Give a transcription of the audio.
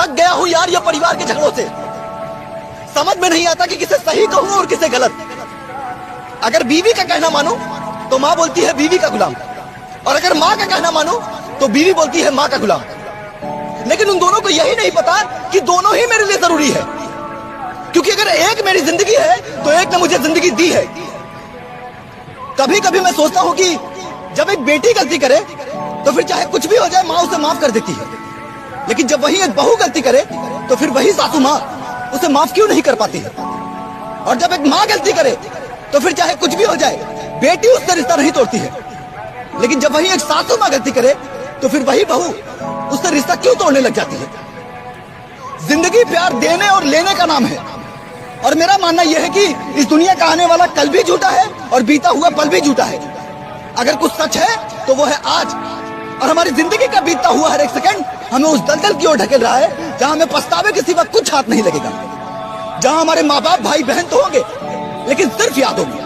थक गया हूँ यार ये परिवार के झगड़ों से। समझ में नहीं आता कि किसे सही कहूँ और किसे गलत। अगर बीवी का कहना मानो तो माँ बोलती है बीवी का गुलाम, और अगर माँ का कहना मानो तो बीवी बोलती है माँ का गुलाम। लेकिन उन दोनों को यही नहीं पता कि दोनों ही मेरे लिए जरूरी है, क्योंकि अगर एक मेरी जिंदगी है तो एक ने मुझे जिंदगी दी है। कभी कभी मैं सोचता हूं कि जब एक बेटी गलती करे तो फिर चाहे कुछ भी हो जाए माँ उसे माफ कर देती है, लेकिन जब वही एक बहू गलती करे तो फिर वही सासू माँ उसे माफ क्यों नहीं कर पाती है। और जब एक माँ गलती करे तो फिर चाहे कुछ भी हो जाए बेटी उससे रिश्ता नहीं तोड़ती है, लेकिन जब वही एक सासू माँ गलती करे तो फिर वही बहू उससे रिश्ता क्यों तोड़ने लग जाती है। जिंदगी प्यार देने और लेने का नाम है, और मेरा मानना यह है कि इस दुनिया का आने वाला कल भी झूठा है और बीता हुआ पल भी झूठा है। अगर कुछ सच है तो वो है आज, और हमारी जिंदगी का बीतता हुआ हर एक सेकंड हमें उस दलदल की ओर ढकेल रहा है जहां हमें पछतावे के सिवा कुछ हाथ नहीं लगेगा, जहां हमारे माँ बाप भाई बहन तो होंगे लेकिन सिर्फ यादों में।